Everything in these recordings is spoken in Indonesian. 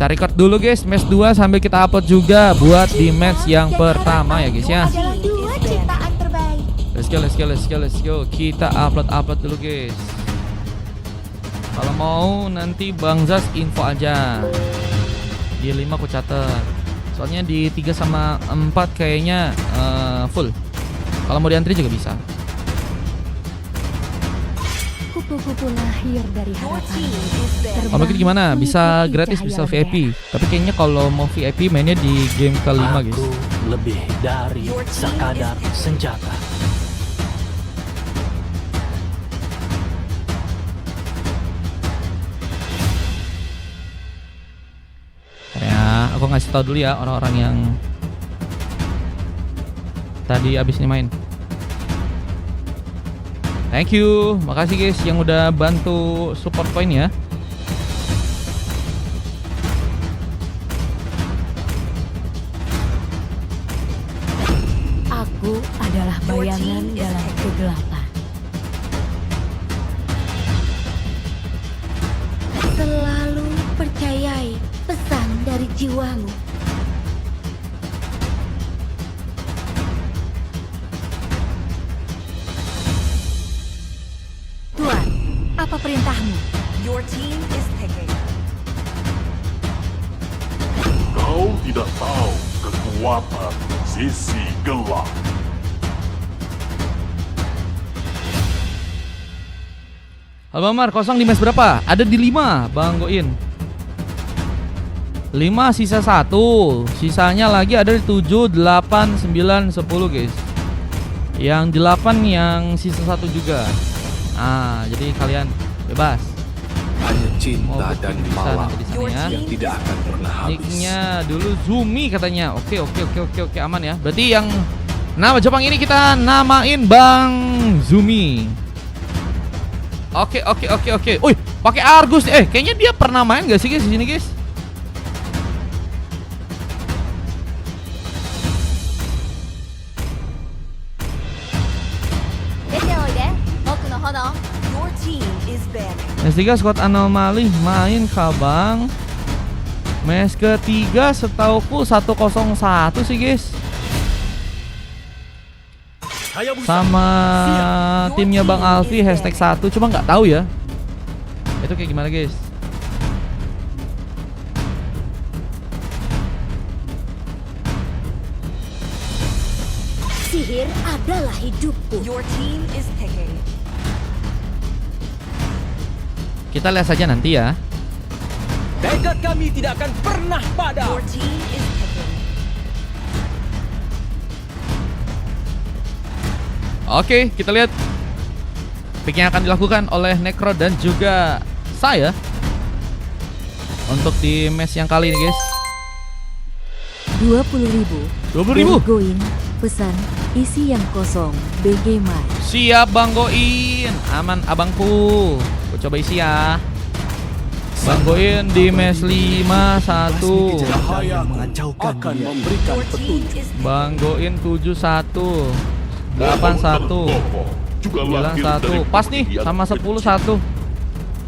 Kita record dulu guys match 2 sambil kita upload juga buat di match yang pertama ya guys ya. Adalah dua ciptaan terbaik. Let's go. Kita upload dulu guys. Kalau mau nanti Bang Zaz info aja. Di 5 aku catat. Soalnya di 3 sama 4 kayaknya full. Kalau mau diantri juga bisa. Kupu-kupu lahir dari harapan. Kalau begitu gimana? Bisa gratis, bisa VIP. Tapi kayaknya kalau mau VIP mainnya di game kelima guys. Aku lebih dari sekadar senjata. Ya, aku ngasih tahu dulu ya orang-orang yang tadi abis ini main. Thank you, makasih guys yang udah bantu support point ya. Aku adalah bayangan dalam kegelapan. Selalu percayai pesan dari jiwamu. Tuan, apa perintahmu? Your team is picking. Kau tidak tahu kekuatan sisi gelap. Halo Bang Mar, kosong di match berapa? Ada di 5, Bang Goin. 5 sisa 1. Sisanya lagi ada di 7, 8, 9, 10 guys. Yang 8 yang sisa 1 juga. Nah, jadi kalian bebas. Hanya Mau cinta booking dan bisa malam nanti di sana ya. yang tidak akan pernah habis. Nicknya dulu Zumi katanya. Oke, aman ya. Berarti yang nama Jepang ini kita namain Bang Zumi. Oke. Wih, pakai Argus. Kayaknya dia pernah main gak sih guys di sini guys? Your team is banning. Match 3 squad anomali main Kabang. Match ketiga setauku 101 sih guys. Sama timnya Bang Alfi hashtag 1. Cuma nggak tahu ya itu kayak gimana guys. Sihir adalah hidupku. Your team is picking. Kita lihat saja nanti ya. Tekad kami tidak akan pernah padam. Your team is picking. Oke, kita lihat pick yang akan dilakukan oleh Necro dan juga saya untuk di match yang kali ini guys. 20.000. 20.000. Goin, pesan isi yang kosong. BG Mai. Siap Bang Goin. Aman abangku. Gue coba isi ya. Bang Goin di match 5-1. Cahaya mengacaukan akan dia. memberikan Your team petunjuk. is Bang Goin 7-1. 8-1. Juga 9-1. Pas nih sama 10-1.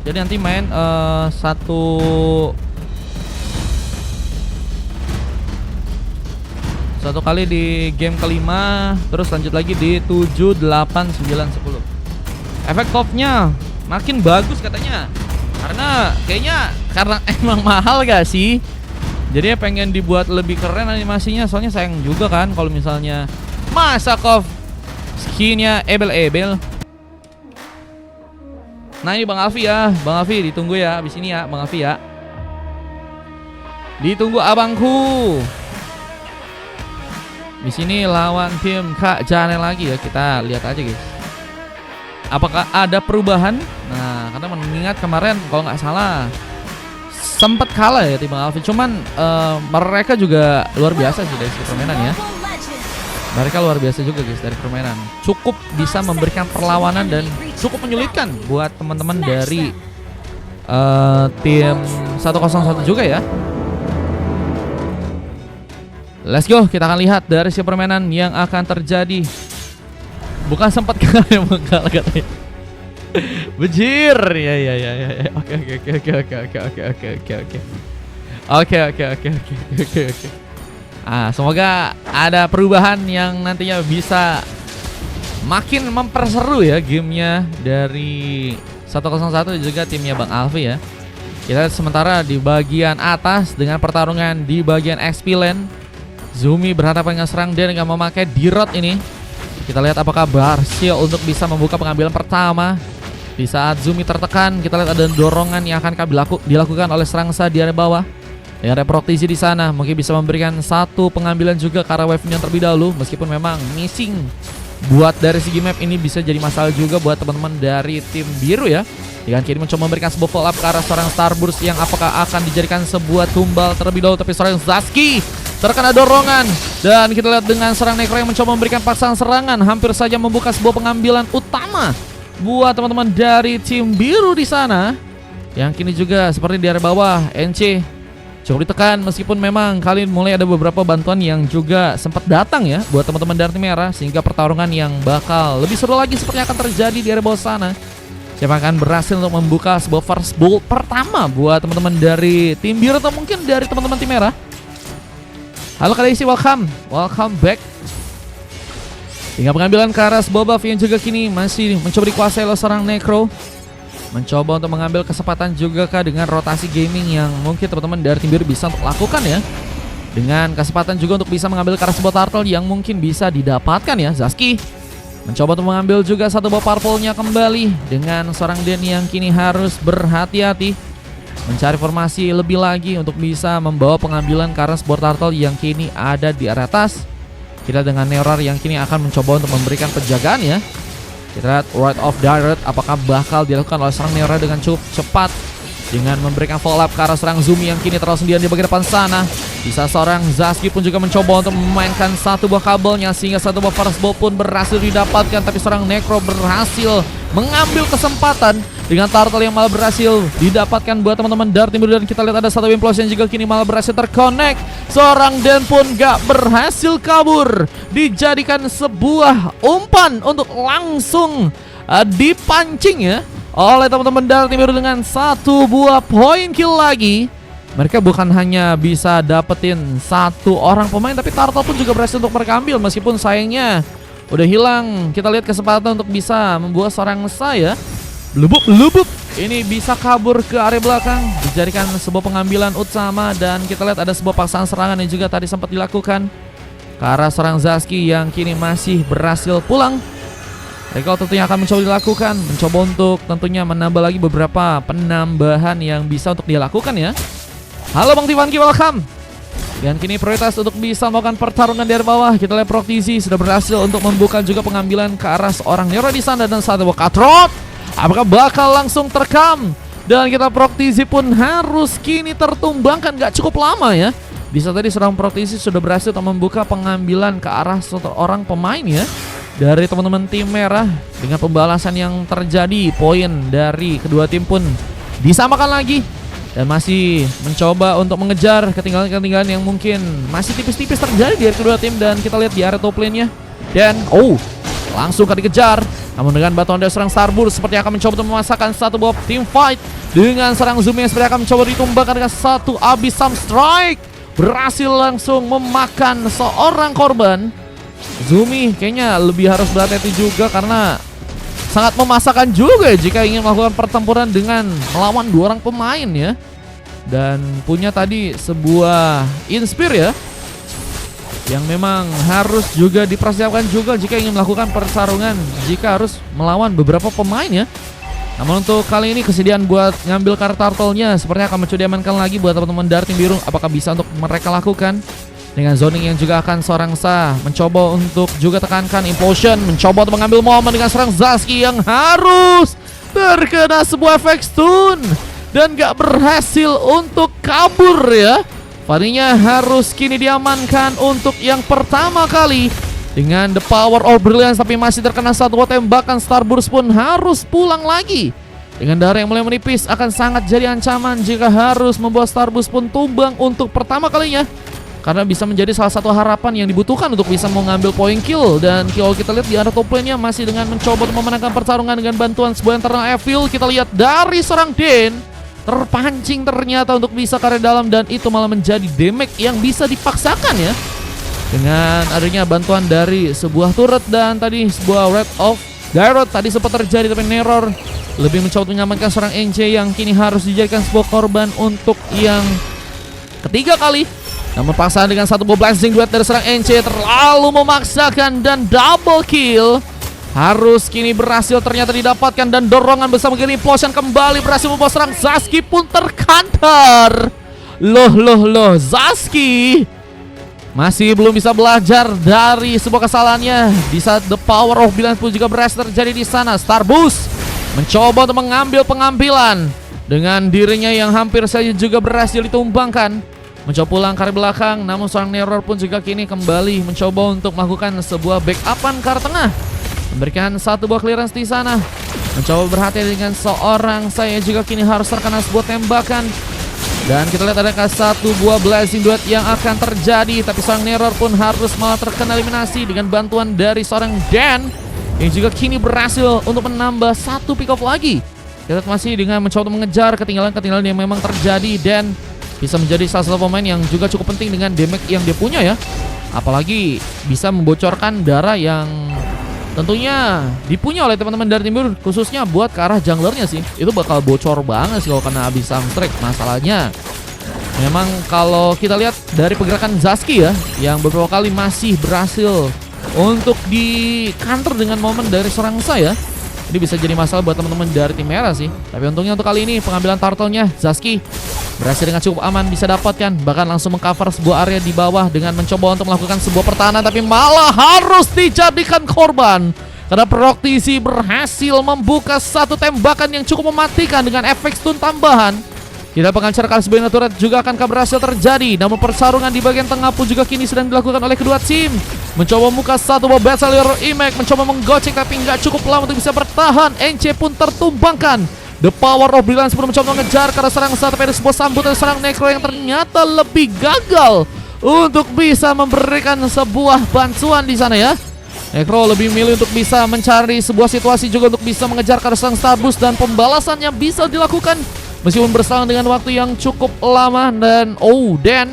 Jadi nanti main satu kali di game kelima, terus lanjut lagi di 7, 8, 9, 10. Efek kopnya makin bagus katanya. Karena emang mahal gak sih? Jadi pengen dibuat lebih keren animasinya. Soalnya sayang juga kan kalau misalnya masa kop skinnya ebel-ebel. Nah ini Bang Alfi ya. Bang Alfi ditunggu ya abis ini ya Bang Alfi ya. Ditunggu abangku. Di sini lawan tim Kak Jane lagi ya. Kita lihat aja guys. Apakah ada perubahan? Nah, karena mengingat kemarin kalau nggak salah sempat kalah ya tim Bang Alfi. Cuman mereka juga luar biasa sih dari segi permainan ya. Mereka luar biasa juga guys dari permainan. Cukup bisa memberikan perlawanan dan cukup menyulitkan buat teman-teman dari tim 101 juga ya. Let's go, kita akan lihat dari si permainan yang akan terjadi. Bukan sempat kalah yang mengkalah katanya. Bejir. Ya. Oke. Oke. Semoga ada perubahan yang nantinya bisa makin memperseru ya gamenya dari 101 juga timnya Bang Alfi ya. Kita lihat sementara di bagian atas dengan pertarungan di bagian XP lane. Zumi berhadapan dengan serang dan nggak memakai Dirot ini. Kita lihat apakah berhasil untuk bisa membuka pengambilan pertama. Di saat Zumi tertekan, kita lihat ada dorongan yang akan dilakukan oleh serangsa di area bawah. Dengan reproktisi di sana mungkin bisa memberikan satu pengambilan juga ke arah wave-nya terlebih dahulu, meskipun memang missing buat dari segi map ini bisa jadi masalah juga buat teman-teman dari tim biru ya. Dengan kini mencoba memberikan sebuah follow up ke arah seorang Starburst yang apakah akan dijadikan sebuah tumbal terlebih dahulu, tapi seorang Zaski terkena dorongan dan kita lihat dengan serang Necro yang mencoba memberikan paksaan serangan hampir saja membuka sebuah pengambilan utama buat teman-teman dari tim biru di sana. Yang kini juga seperti di area bawah NC cukup ditekan, meskipun memang kali ini mulai ada beberapa bantuan yang juga sempat datang ya buat teman-teman dari tim merah, sehingga pertarungan yang bakal lebih seru lagi sepertinya akan terjadi di area bawah sana. Siapa akan berhasil untuk membuka sebuah first ball pertama buat teman-teman dari tim biru atau mungkin dari teman-teman tim merah. Halo Kadaisi, welcome back. Hingga pengambilan ke arah sebuah buff yang juga kini masih mencoba dikuasai oleh seorang Necro. Mencoba untuk mengambil kesempatan juga kah dengan rotasi gaming yang mungkin teman-teman dari tim biru bisa untuk lakukan ya. Dengan kesempatan juga untuk bisa mengambil ke arah sebuah turtle yang mungkin bisa didapatkan ya. Zaski mencoba untuk mengambil juga satu buah purple-nya kembali dengan seorang Den yang kini harus berhati-hati mencari formasi lebih lagi untuk bisa membawa pengambilan ke arah sebuah turtle yang kini ada di area atas. Kita dengan Neurar yang kini akan mencoba untuk memberikan penjagaan ya. Kita lihat Rite of Direct apakah bakal dilakukan oleh serang Neurar dengan cukup cepat dengan memberikan follow up ke arah serang Zumi yang kini terlalu sendirian di bagian depan sana. Bisa seorang Zaski pun juga mencoba untuk memainkan satu buah kabelnya sehingga satu buah first ball pun berhasil didapatkan, tapi seorang Necro berhasil mengambil kesempatan dengan turtle yang malah berhasil didapatkan buat teman-teman dari tim biru. Dan kita lihat ada satu implosion yang juga kini malah berhasil terconnect. Seorang Den pun gak berhasil kabur, dijadikan sebuah umpan untuk langsung dipancing ya oleh teman-teman dari tim biru dengan satu buah poin kill lagi. Mereka bukan hanya bisa dapetin satu orang pemain, tapi Turtle pun juga berhasil untuk mereka ambil, meskipun sayangnya udah hilang. Kita lihat kesempatan untuk bisa membuat seorang saya Lubuk ini bisa kabur ke area belakang, dijadikan sebuah pengambilan utama. Dan kita lihat ada sebuah paksaan serangan yang juga tadi sempat dilakukan ke arah seorang Zaski yang kini masih berhasil pulang. Recall tentunya akan mencoba dilakukan, mencoba untuk tentunya menambah lagi beberapa penambahan yang bisa untuk dia lakukan ya. Halo Bang Tivanki, welcome. Dan kini prioritas untuk bisa melakukan pertarungan di area bawah. Kita lihat Proctizi sudah berhasil untuk membuka juga pengambilan ke arah seorang Nero di sana dan satu buah Katrot. Apakah bakal langsung terekam? Dan kita Proctizi pun harus kini tertumbangkan, gak cukup lama ya. Bisa tadi seorang Proctizi sudah berhasil untuk membuka pengambilan ke arah seorang pemain ya dari teman-teman tim merah. Dengan pembalasan yang terjadi, poin dari kedua tim pun disamakan lagi. Dan masih mencoba untuk mengejar ketinggalan-ketinggalan yang mungkin masih tipis-tipis terjadi dari kedua tim. Dan kita lihat di area top lane-nya. Dan langsung kan dikejar. Namun dengan bantuan dari serang Starburst seperti akan mencoba untuk memasakkan satu buah team fight. Dengan serang Zumi yang seperti akan mencoba ditumbangkan dengan satu Abyssal Strike. Berhasil langsung memakan seorang korban. Zumi kayaknya lebih harus berhati-hati juga karena sangat memasakkan juga jika ingin melakukan pertempuran dengan melawan dua orang pemain ya. Dan punya tadi sebuah inspire ya, yang memang harus juga dipersiapkan juga jika ingin melakukan pertarungan jika harus melawan beberapa pemain ya. Namun untuk kali ini kesediaan buat ngambil kartu turtle-nya sepertinya akan mencoba diamankan lagi buat teman-teman dari tim biru. Apakah bisa untuk mereka lakukan? Dengan zoning yang juga akan seorang mencoba untuk juga tekankan implosion, mencoba untuk mengambil momen dengan serang Zaski yang harus terkena sebuah efek stun dan gak berhasil untuk kabur ya. Faninya harus kini diamankan untuk yang pertama kali dengan the power of brilliance, tapi masih terkena satu tembakan. Starburst pun harus pulang lagi. Dengan darah yang mulai menipis akan sangat jadi ancaman jika harus membuat Starburst pun tumbang untuk pertama kalinya, karena bisa menjadi salah satu harapan yang dibutuhkan untuk bisa mengambil poin kill. Dan kalau kita lihat di area top lane-nya masih dengan mencoba untuk memenangkan pertarungan dengan bantuan sebuah internal evil. Kita lihat dari serang Den terpancing ternyata untuk bisa ke area dalam, dan itu malah menjadi damage yang bisa dipaksakan ya dengan adanya bantuan dari sebuah turret dan tadi sebuah Red of Dairot tadi sempat terjadi, tapi Neror lebih mencoba mengamankan seorang NC yang kini harus dijadikan sebuah korban untuk yang ketiga kali. Namun pasangan dengan satu buah blazing duet dari seorang NC terlalu memaksakan, dan double kill harus kini berhasil ternyata didapatkan, dan dorongan bersama Gary Potion kembali berhasil membawa serang Zaski pun terkantar. Loh, Zaski masih belum bisa belajar dari sebuah kesalahannya di saat the power of balance pun juga berhasil terjadi di sana. Starboost mencoba untuk mengambil pengambilan dengan dirinya yang hampir saja juga berhasil ditumbangkan. Mencoba pulang ke arah belakang, namun seorang Neror pun juga kini kembali mencoba untuk melakukan sebuah backupan ke arah tengah, memberikan satu buah clearance di sana. Mencoba berhati dengan seorang saya juga kini harus terkena sebuah tembakan, dan kita lihat adakah satu buah blazing duet yang akan terjadi, tapi seorang Neror pun harus malah terkena eliminasi dengan bantuan dari seorang Dan yang juga kini berhasil untuk menambah satu pick off lagi. Kita masih dengan mencoba mengejar ketinggalan yang memang terjadi, dan bisa menjadi salah satu pemain yang juga cukup penting dengan damage yang dia punya ya. Apalagi bisa membocorkan darah yang tentunya dipunya oleh teman-teman dari timur, khususnya buat ke arah junglernya sih. Itu bakal bocor banget sih kalau kena habis Sunstrike. Masalahnya memang kalau kita lihat dari pergerakan Zaski ya, yang beberapa kali masih berhasil untuk di counter dengan momen dari seorang saya. Ini bisa jadi masalah buat teman-teman dari tim merah sih. Tapi untungnya untuk kali ini pengambilan turtle-nya Zaski berhasil dengan cukup aman bisa dapatkan, bahkan langsung mengcover sebuah area di bawah dengan mencoba untuk melakukan sebuah pertahanan, tapi malah harus dijadikan korban karena Proktisi berhasil membuka satu tembakan yang cukup mematikan dengan efek stun tambahan. Kita pengancar kali sebuah turret juga akan berhasil terjadi, namun pertarungan di bagian tengah pun juga kini sedang dilakukan oleh kedua tim. Mencoba membuka satu buah Battle Impact, mencoba menggocek tapi nggak cukup lama untuk bisa bertahan. NC pun tertumbangkan. The power of balance pun mencoba mengejar karena serang satu pada sebuah sambutan serang Necro yang ternyata lebih gagal untuk bisa memberikan sebuah bantuan di sana ya. Necro lebih milih untuk bisa mencari sebuah situasi juga untuk bisa mengejar karena serang Starboost, dan pembalasannya bisa dilakukan meskipun bersaing dengan waktu yang cukup lama. Dan Dan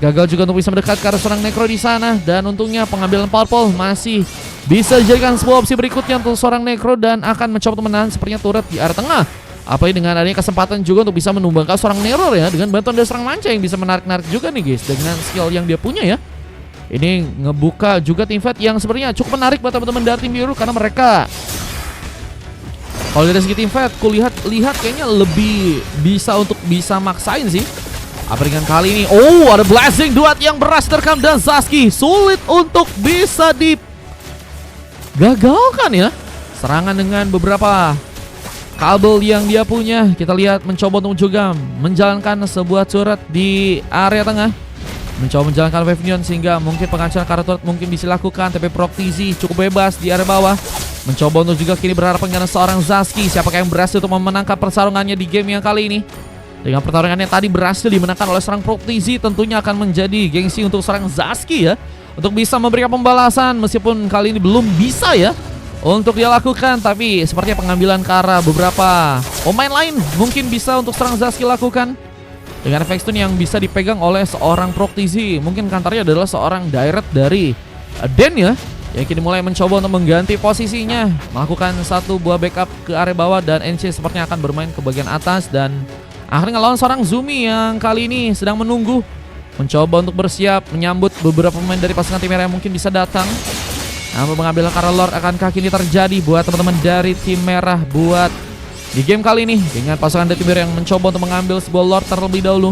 gagal juga untuk bisa mendekat ke arah serang Necro di sana, dan untungnya pengambilan Purple masih bisa dijadikan sebuah opsi berikutnya untuk seorang Necro, dan akan mencoba untuk menahan sepertinya turret di area tengah. Apalagi dengan adanya kesempatan juga untuk bisa menumbangkan seorang Neror ya, dengan bantuan dari seorang Manca yang bisa menarik-narik juga nih guys, dengan skill yang dia punya ya. Ini ngebuka juga tim fight yang sebenarnya cukup menarik buat teman-teman dari tim biru, karena mereka kalau dari segi tim fight kulihat kayaknya lebih bisa untuk bisa maksain sih. Apa dengan kali ini? Oh, ada blazing duet yang berhasil terekam, dan Zaski sulit untuk bisa gagalkan ya serangan dengan beberapa kabel yang dia punya. Kita lihat mencoba untuk juga menjalankan sebuah turret di area tengah, mencoba menjalankan wave neon sehingga mungkin pengancaran kartu turret mungkin bisa dilakukan, tapi Proktisi cukup bebas di area bawah. Mencoba untuk juga kini berharap dengan seorang Zaski, siapakah yang berhasil untuk memenangkan pertarungannya di game yang kali ini. Dengan pertarungannya tadi berhasil dimenangkan oleh seorang Proktisi, tentunya akan menjadi gengsi untuk seorang Zaski ya, untuk bisa memberikan pembalasan, meskipun kali ini belum bisa ya untuk dia lakukan. Tapi sepertinya pengambilan ke arah beberapa pemain lain mungkin bisa untuk serang Zaski lakukan dengan efek stun yang bisa dipegang oleh seorang Proktisi. Mungkin kantornya adalah seorang direct dari Den ya, yang kini mulai mencoba untuk mengganti posisinya, melakukan satu buah backup ke area bawah, dan NC sepertinya akan bermain ke bagian atas, dan akhirnya ngelawan seorang Zumi yang kali ini sedang menunggu, mencoba untuk bersiap menyambut beberapa pemain dari pasangan tim merah yang mungkin bisa datang. Namun pengambilan karena Lord akankah kini terjadi buat teman-teman dari tim merah buat di game kali ini, dengan pasangan dari tim merah yang mencoba untuk mengambil sebuah Lord terlebih dahulu,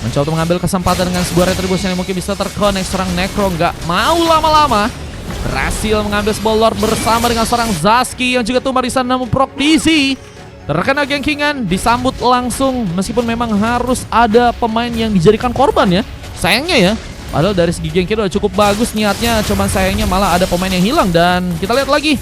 mencoba untuk mengambil kesempatan dengan sebuah retribution yang mungkin bisa terconnect. Seorang Necro nggak mau lama-lama, berhasil mengambil sebuah Lord bersama dengan seorang Zaski yang juga tumbang di sana. Namun Proktisi terkena gengkingan, disambut langsung, meskipun memang harus ada pemain yang dijadikan korban ya. Sayangnya ya, padahal dari segi gengki udah cukup bagus niatnya, cuman sayangnya malah ada pemain yang hilang. Dan kita lihat lagi,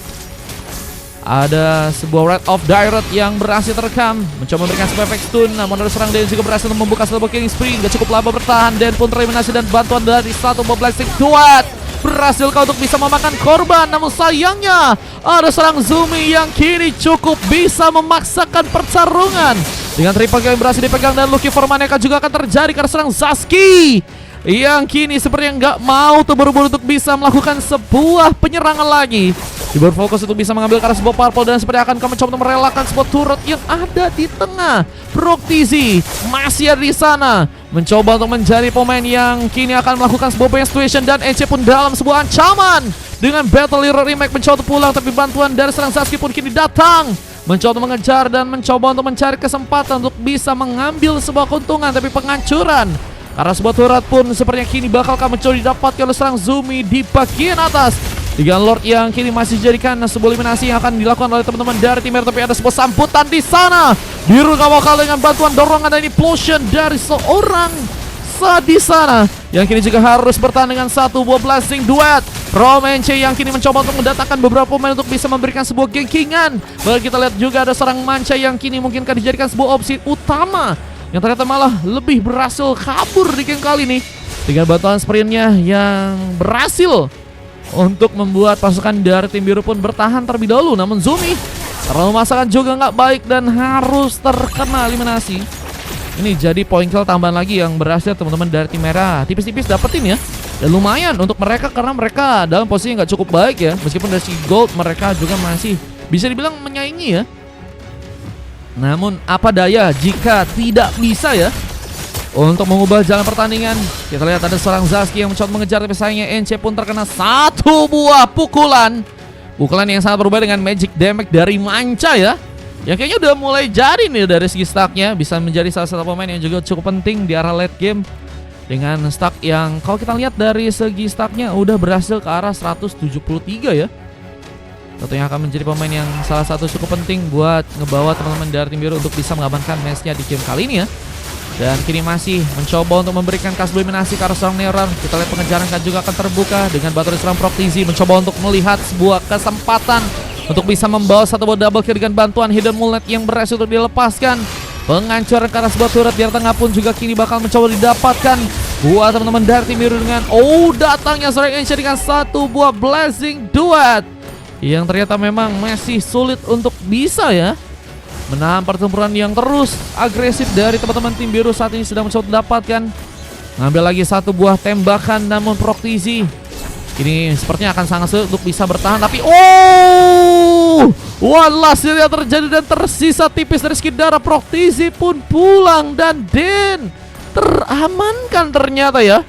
ada sebuah Red of Dairot yang berhasil terekam, mencoba memberikan sebuah efek stun, namun ada serang Dan juga berhasil membuka sebuah killing spree. Gak cukup lama bertahan, Dan pun tereliminasi, dan bantuan dari satu buah blazing duet Berhasil kau untuk bisa memakan korban, namun sayangnya ada seorang Zumi yang kini cukup bisa memaksakan pertarungan. Dengan triple kill yang berhasil dipegang dan Lucky for Maneka juga akan terjadi karena serang Zaski yang kini sepertinya nggak mau terburu-buru untuk bisa melakukan sebuah penyerangan lagi. Berfokus untuk bisa mengambil karena sebuah purple dan seperti akan mencoba untuk merelakan sebuah turret yang ada di tengah. Proctizi masih ada di sana, mencoba untuk menjadi pemain yang kini akan melakukan sebuah banyak situation dan EC pun dalam sebuah ancaman. Dengan Battle Hero Remake mencoba untuk pulang, tapi bantuan dari serang Zaski pun kini datang, mencoba untuk mengejar dan mencoba untuk mencari kesempatan untuk bisa mengambil sebuah keuntungan, tapi penghancuran karena sebuah turret pun sepertinya kini bakal mencoba didapatkan oleh serang Zumi di bagian atas. Dengan Lord yang kini masih dijadikan sebuah eliminasi yang akan dilakukan oleh teman-teman dari tim merah, tapi ada sebuah sambutan di sana. Biru gak bakal dengan bantuan dorongan dan implosion dari seorang di sana yang kini juga harus bertahan dengan satu buah blasting duet. From NC yang kini mencoba untuk mendatangkan beberapa pemain untuk bisa memberikan sebuah gengkingan. Bahkan kita lihat juga ada seorang Manca yang kini mungkin akan dijadikan sebuah opsi utama, yang ternyata malah lebih berhasil kabur di game kali ini dengan bantuan sprintnya yang berhasil untuk membuat pasukan dari tim biru pun bertahan terlebih dahulu. Namun Zumi terlalu memaksakan juga nggak baik dan harus terkena eliminasi. Ini jadi poin kill tambahan lagi yang berhasil teman-teman dari tim merah tipis-tipis dapetin ya. Dan lumayan untuk mereka karena mereka dalam posisi yang nggak cukup baik ya. Meskipun dari si gold mereka juga masih bisa dibilang menyaingi ya. Namun apa daya jika tidak bisa ya untuk mengubah jalan pertandingan. Kita lihat ada seorang Zaski yang mencoba mengejar, tapi sayangnya NC pun terkena satu buah pukulan. Pukulan yang sangat berbeda dengan magic damage dari Manca ya, yang kayaknya udah mulai jadi nih dari segi stacknya. Bisa menjadi salah satu pemain yang juga cukup penting di arah late game. Dengan stack yang kalau kita lihat dari segi stacknya udah berhasil ke arah 173 ya. Tentunya akan menjadi pemain yang salah satu cukup penting buat ngebawa teman-teman dari tim biru untuk bisa mengamankan matchnya di game kali ini ya. Dan kini masih mencoba untuk memberikan kas eliminasi ke arah seorang Neuron. Kita lihat pengejaran kan juga akan terbuka dengan batu serang Proctizi mencoba untuk melihat sebuah kesempatan untuk bisa membawa satu buah double kill dengan bantuan Hidden Mullet yang berhasil untuk dilepaskan. Penghancuran ke arah sebuah turret di tengah pun juga kini bakal mencoba didapatkan buat teman-teman dari tim biru dengan datangnya seorang Ancient dengan satu buah blazing duet yang ternyata memang masih sulit untuk bisa ya menahan pertempuran yang terus agresif dari teman-teman tim biru saat ini sedang mencoba mendapatkan. Ngambil lagi satu buah tembakan, namun Proctizi ini sepertinya akan sangat sulit untuk bisa bertahan. Tapi one last yang terjadi dan tersisa tipis dari segi darah. Proctizi pun pulang dan Den teramankan ternyata ya.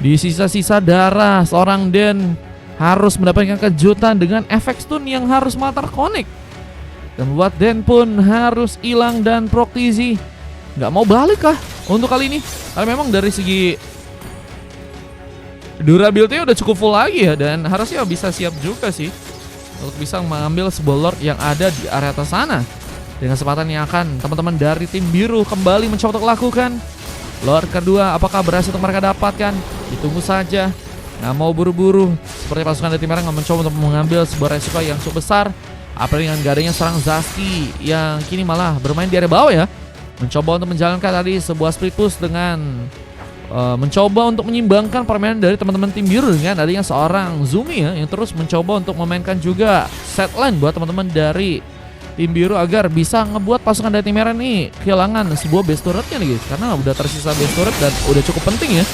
Di sisa-sisa darah seorang Den harus mendapatkan kejutan dengan efek stun yang harus malah terkonek. Dan buat Den pun harus hilang dan Proctizi nggak mau balik kah untuk kali ini? Karena memang dari segi durability udah cukup full lagi ya, dan harusnya bisa siap juga sih untuk bisa mengambil sebuah Lord yang ada di area atas sana. Dengan kesempatan yang akan teman-teman dari tim biru kembali mencoba untuk lakukan. Lord kedua apakah berhasil untuk mereka dapatkan? Ditunggu saja. Nggak mau buru-buru. Seperti pasukan dari tim merah nggak mencoba untuk mengambil sebuah resiko yang cukup besar. Apalagi dengan gak adanya serang Zaski yang kini malah bermain di area bawah ya. Mencoba untuk menjalankan tadi sebuah split push dengan mencoba untuk menyimbangkan permainan dari teman-teman tim biru dengan adanya seorang Zumi ya, yang terus mencoba untuk memainkan juga set line buat teman-teman dari tim biru agar bisa ngebuat pasukan dari tim merah nih kehilangan sebuah base turretnya nih guys. Karena udah tersisa base turret dan udah cukup penting ya.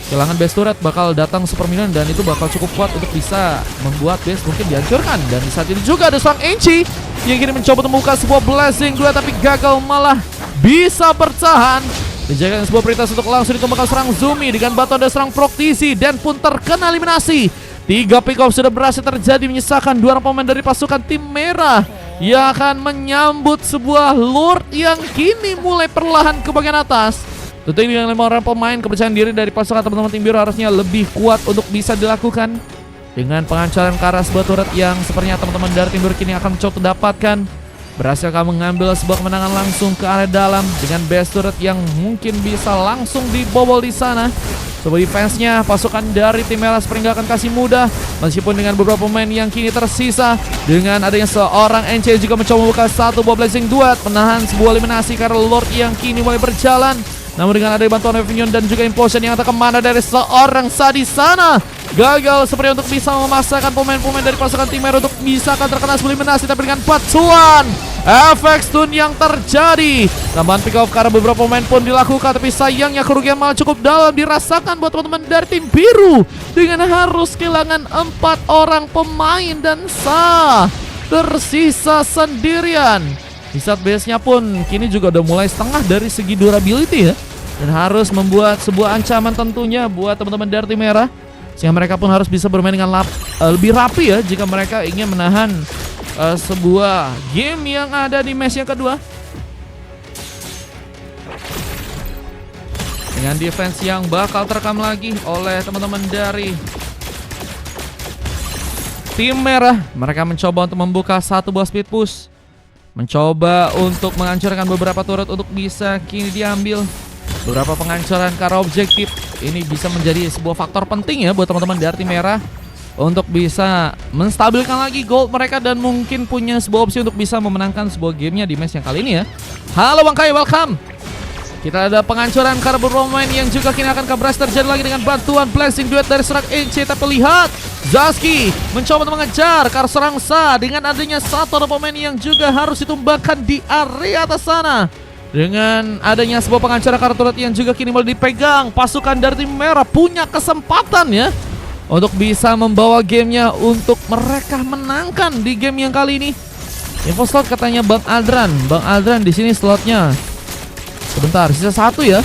Kehilangan base turret bakal datang super minion dan itu bakal cukup kuat untuk bisa membuat base mungkin dihancurkan. Dan di saat ini juga ada seorang Enchi yang kini mencoba untuk membuka sebuah blazing dua, tapi gagal malah bisa bertahan. Dijaga sebuah prioritas untuk langsung dikembangkan serang Zumi dengan bantuan dari serang Proctizi dan pun terkena eliminasi. 3 pick off sudah berhasil terjadi menyisakan 2 orang pemain dari pasukan tim merah yang akan menyambut sebuah Lord yang kini mulai perlahan ke bagian atas. Tentu ini dengan 5 orang pemain, kepercayaan diri dari pasukan teman-teman tim biru harusnya lebih kuat untuk bisa dilakukan. Dengan penghancuran ke arah sebuah turret yang sepertinya teman-teman dari tim biru kini akan mencoba mendapatkan. Berhasil kamu mengambil sebuah kemenangan langsung ke area dalam dengan base turret yang mungkin bisa langsung dibobol di sana. Sebuah defense-nya pasukan dari tim merah sepertinya akan kasih mudah meskipun dengan beberapa pemain yang kini tersisa. Dengan adanya seorang NC juga mencoba membuka satu buah blazing duet, menahan sebuah eliminasi karena Lord yang kini mulai berjalan. Namun dengan adanya bantuan Revenue dan juga implosion yang akan kemana dari seorang di sana gagal seperti untuk bisa memaksakan pemain-pemain dari pasukan tim merah untuk bisa akan terkena eliminasi, tapi dengan bantuan efek stun yang terjadi, tambahan pick off karena beberapa pemain pun dilakukan, tapi sayangnya kerugian malah cukup dalam dirasakan buat teman-teman dari tim biru dengan harus kehilangan 4 orang pemain dan tersisa sendirian. Di saat base-nya pun kini juga udah mulai setengah dari segi durability ya, dan harus membuat sebuah ancaman tentunya buat teman-teman dari tim merah, sehingga mereka pun harus bisa bermain dengan lebih rapi ya jika mereka ingin menahan sebuah game yang ada di match yang kedua. Dengan defense yang bakal terekam lagi oleh teman-teman dari tim merah, mereka mencoba untuk membuka satu buah speed push, mencoba untuk menghancurkan beberapa turret untuk bisa kini diambil. Beberapa penghancuran karena objektif ini bisa menjadi sebuah faktor penting ya buat teman-teman dari tim merah untuk bisa menstabilkan lagi gold mereka dan mungkin punya sebuah opsi untuk bisa memenangkan sebuah gamenya di match yang kali ini ya. Halo Bang Kai, welcome. Kita ada penghancuran karena beberapa pemain yang juga kini akan berhasil terjadi lagi dengan bantuan blessing duet dari seorang NC, tapi lihat Zazki mencoba untuk mengejar karena serang Sa dengan adanya satu pemain yang juga harus ditumbangkan di area atas sana. Dengan adanya sebuah penghancuran kartu turret yang juga kini mulai dipegang, pasukan dari tim merah punya kesempatan ya untuk bisa membawa gamenya untuk mereka menangkan di game yang kali ini. Info slot katanya Bang Aldran. Bang Aldran di sini slotnya sebentar, sisa 1 ya.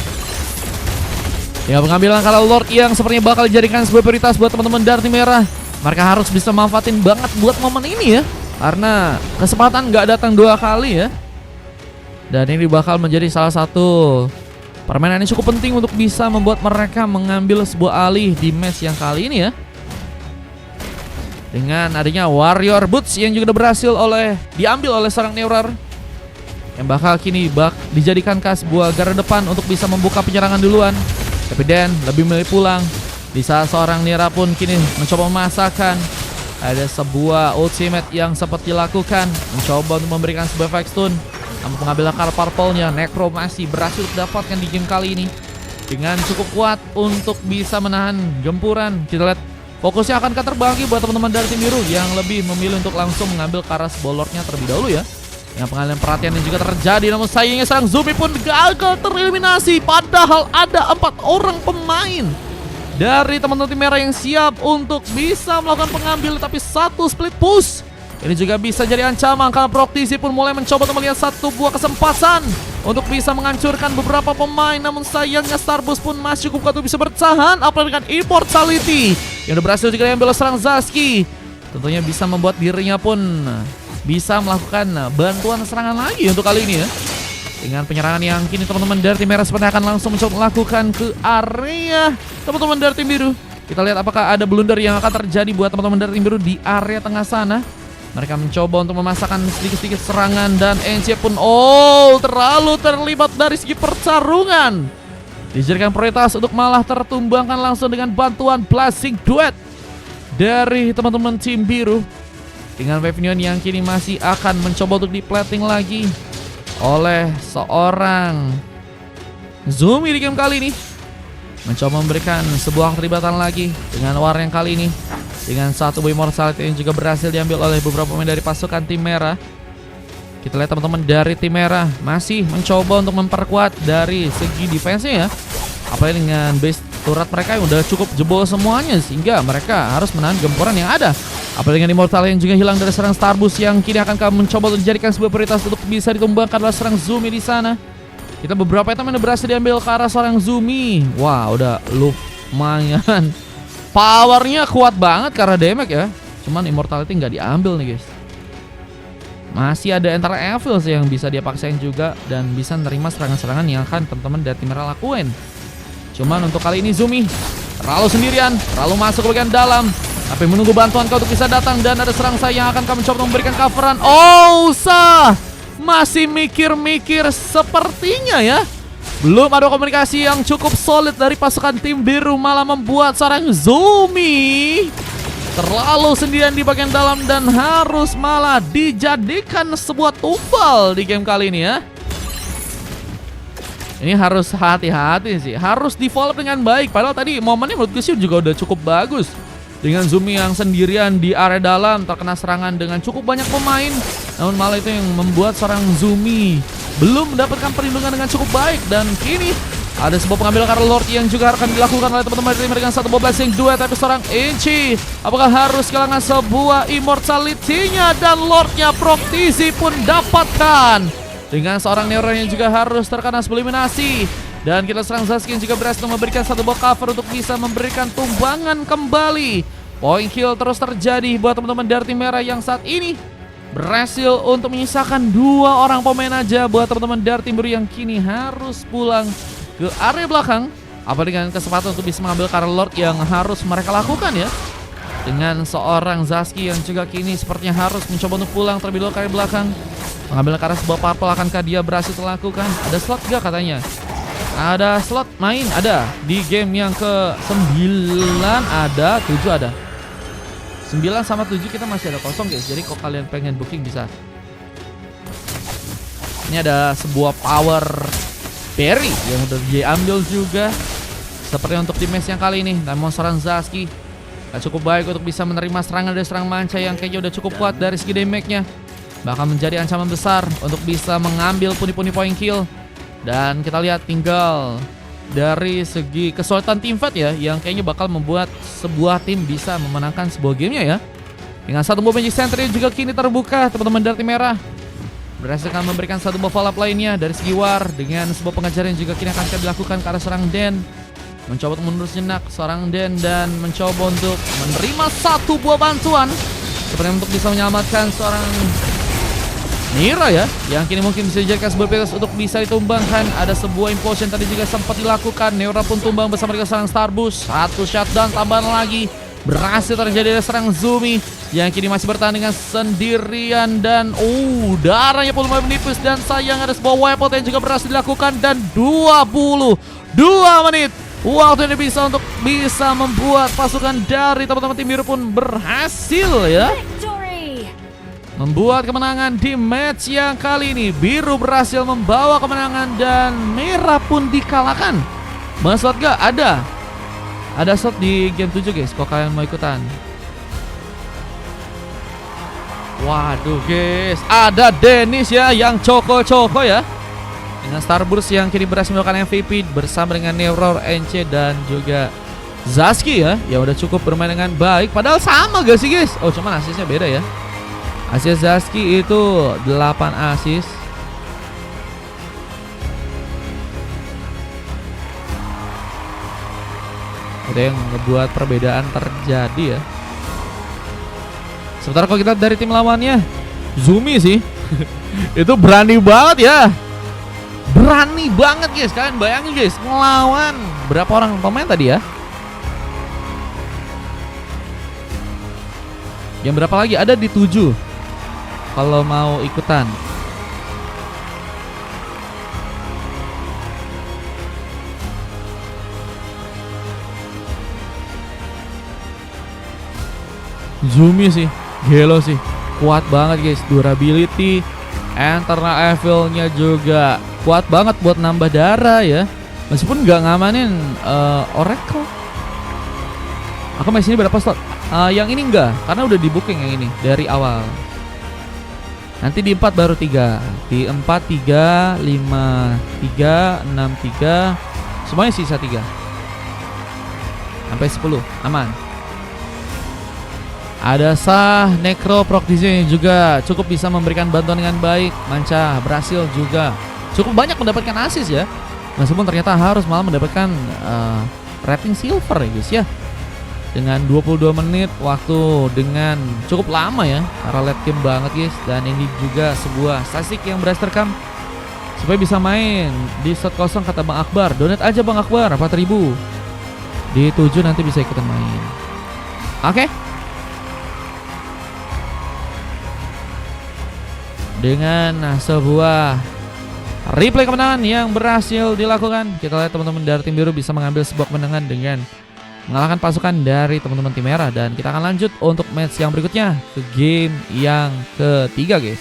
Ya, pengambilan kalau Lord yang sepertinya bakal dijadikan sebuah prioritas buat teman-teman dari tim merah. Mereka harus bisa manfaatin banget buat momen ini ya, karena kesempatan nggak datang 2 kali ya. Dan ini bakal menjadi salah satu permainan yang cukup penting untuk bisa membuat mereka mengambil sebuah alih di match yang kali ini ya. Dengan adanya Warrior Boots yang juga berhasil diambil oleh seorang Neurar, yang bakal kini dijadikan sebuah garda depan untuk bisa membuka penyerangan duluan. Tapi Dan lebih memilih pulang di saat seorang Nira pun kini mencoba memasakkan. Ada sebuah ultimate yang sempat dilakukan, mencoba untuk memberikan sebuah efek stun. Namun pengambilan card purple-nya Necro masih berhasil didapatkan di game kali ini dengan cukup kuat untuk bisa menahan gempuran. Kita lihat fokusnya akan terbagi buat teman-teman dari tim biru yang lebih memilih untuk langsung mengambil Karas Bolornya terlebih dahulu ya. Yang pengalihan perhatian yang juga terjadi, namun sayangnya serang Zumi pun gagal tereliminasi. Padahal ada 4 orang pemain dari teman-teman tim merah yang siap untuk bisa melakukan pengambil, tapi satu split push ini juga bisa jadi ancaman karena Proktisi pun mulai mencoba untuk melihat satu buah kesempatan untuk bisa menghancurkan beberapa pemain. Namun sayangnya Starbus pun masih cukup kuat untuk bisa bertahan, apalagi dengan Immortality yang udah berhasil juga diambil oleh serang Zazki. Tentunya bisa membuat dirinya pun bisa melakukan bantuan serangan lagi untuk kali ini ya. Dengan penyerangan yang kini teman-teman dari tim merah sepertinya akan langsung mencoba melakukan ke area teman-teman dari tim biru. Kita lihat apakah ada blunder yang akan terjadi buat teman-teman dari tim biru di area tengah sana. Mereka mencoba untuk memasakkan sedikit-sedikit serangan dan NC pun terlalu terlibat dari segi pertarungan. Dijadikan prioritas untuk malah tertumbangkan langsung dengan bantuan blessing duet dari teman-teman tim biru. Dengan Wave yang kini masih akan mencoba untuk di-plating lagi oleh seorang Zumi di game kali ini. Mencoba memberikan sebuah keterlibatan lagi dengan war yang kali ini. Dengan satu buah Immortality yang juga berhasil diambil oleh beberapa pemain dari pasukan tim merah. Kita lihat teman-teman dari tim merah masih mencoba untuk memperkuat dari segi defense-nya ya. Apalagi dengan base turret mereka yang udah cukup jebol semuanya, sehingga mereka harus menahan gempuran yang ada. Apalagi dengan Immortal yang juga hilang dari serang Starbus yang kini akan mencoba untuk dijadikan sebuah prioritas untuk bisa ditumbangkan oleh serang Zumi di sana. Kita beberapa item yang berhasil diambil ke arah seorang Zumi. Wah, udah lumayan. Powernya kuat banget karena damage ya. Cuman Immortality nggak diambil nih guys. Masih ada Enter Evils yang bisa dia paksain juga dan bisa menerima serangan-serangan yang akan teman-teman dari tim merah lakuin. Cuman untuk kali ini Zumi terlalu sendirian, terlalu masuk ke bagian dalam. Tapi menunggu bantuan kau untuk bisa datang dan ada serang saya yang akan kami mencoba memberikan coveran. Sa masih mikir-mikir sepertinya ya. Belum ada komunikasi yang cukup solid dari pasukan tim biru, malah membuat seorang Zumi terlalu sendirian di bagian dalam dan harus malah dijadikan sebuah tumbal di game kali ini ya. Ini harus hati-hati sih, harus di follow dengan baik. Padahal tadi momennya menurut gue sih juga udah cukup bagus. dengan Zumi yang sendirian di area dalam, terkena serangan dengan cukup banyak pemain. Namun malah itu yang membuat seorang Zumi belum mendapatkan perlindungan dengan cukup baik. Dan kini ada sebuah pengambilan karena Lord yang juga akan dilakukan oleh teman-teman dari dengan satu ball blessing 2. Tapi seorang Inci apakah harus kehilangan sebuah immortality-nya, dan Lordnya Proktisi pun dapatkan dengan seorang Neuro yang juga harus terkena sebuah eliminasi. Dan kita serang Zaskin juga berhasil memberikan satu ball cover untuk bisa memberikan tumbangan kembali. Point kill terus terjadi buat teman-teman dari tim merah yang saat ini berhasil untuk menyisakan 2 orang pemain aja buat teman-teman dari tim biru yang kini harus pulang ke area belakang. Apa dengan kesempatan untuk bisa mengambil Karel Lord yang harus mereka lakukan ya. Dengan seorang Zaski yang juga kini sepertinya harus mencoba untuk pulang terlebih dahulu ke area belakang. Mengambil ke arah sebuah purple, akankah dia berhasil melakukan? Ada slot gak katanya? Ada slot main, ada. Di game yang ke-9 ada, 7 ada. 9 sama 7 kita masih ada kosong guys. Jadi kalau kalian pengen booking bisa. Ini ada sebuah power berry yang udah diambil juga. Seperti untuk di match yang kali ini. Namun seorang Zaski cukup baik untuk bisa menerima serangan dari serang manca yang kayaknya udah cukup kuat dari segi damage-nya. Bahkan menjadi ancaman besar untuk bisa mengambil pundi-pundi point kill. Dan kita lihat tinggal dari segi kesulitan tim fight ya, yang kayaknya bakal membuat sebuah tim bisa memenangkan sebuah gamenya ya. Dengan satu buah Magic Center juga kini terbuka, teman-teman dari tim merah berhasil memberikan satu buah follow up lainnya dari segi war. Dengan sebuah pengejaran juga kini akan dilakukan ke arah serang Den. Mencoba untuk mundur sejenak seorang Den dan mencoba untuk menerima satu buah bantuan seperti untuk bisa menyelamatkan seorang Mira ya, yang kini mungkin bisa dijadikan sebuah pilihan untuk bisa ditumbangkan. Ada sebuah implosion tadi juga sempat dilakukan. Neura pun tumbang bersama dengan serang Starbus. Satu shutdown tambahan lagi berhasil terjadi dari serang Zumi yang kini masih bertahan dengan sendirian. Dan darahnya pun mulai menipis. Dan sayang ada sebuah wipeout yang juga berhasil dilakukan. Dan 22 menit waktu ini bisa untuk bisa membuat pasukan dari teman-teman tim biru pun berhasil ya membuat kemenangan di match yang kali ini. Biru berhasil membawa kemenangan dan merah pun dikalahkan. Bang slot gak? Ada slot di game 7 guys, kalau kalian mau ikutan. Waduh guys, ada Dennis ya yang coko-coko ya. Dengan Starburst yang kini berhasil melakukan MVP bersama dengan Neuror, NC dan juga Zaski ya, yang udah cukup bermain dengan baik. Padahal sama gak sih guys? Oh cuman asisnya beda ya. Asis Zaski itu 8 asis. Ada yang ngebuat perbedaan terjadi ya. Sementara kalau kita dari tim lawannya, Zumi sih itu berani banget ya. Berani banget guys. Kalian bayangin guys, ngelawan berapa orang pemain tadi ya? Yang berapa lagi? Ada di 7 kalau mau ikutan. Zumi sih, gelo sih, kuat banget guys. Durability, internal evil-nya juga kuat banget buat nambah darah ya. Meskipun nggak ngamanin Oracle. Aku main sini berapa slot? Yang ini enggak, karena udah di booking yang ini dari awal. Nanti di 4 baru 3. Di 4 3, 5 3, 6 3. Semuanya sisa 3. Sampai 10, aman. Ada Sah, Necro, Proktisi yang juga cukup bisa memberikan bantuan dengan baik. Manca berhasil juga cukup banyak mendapatkan assist ya. Meskipun ternyata harus malah mendapatkan rating silver ya guys ya. Dengan 22 menit waktu dengan cukup lama ya, karena late game banget guys. Dan ini juga sebuah statistik yang berhasil terekam supaya bisa main di slot kosong. Kata Bang Akbar, donate aja Bang Akbar 4.000. Di 7 nanti bisa ikutan main. Oke. Dengan sebuah replay kemenangan yang berhasil dilakukan, kita lihat teman-teman dari tim biru bisa mengambil sebuah kemenangan dengan mengalahkan pasukan dari teman-teman tim merah. Dan kita akan lanjut untuk match yang berikutnya ke game yang ketiga guys.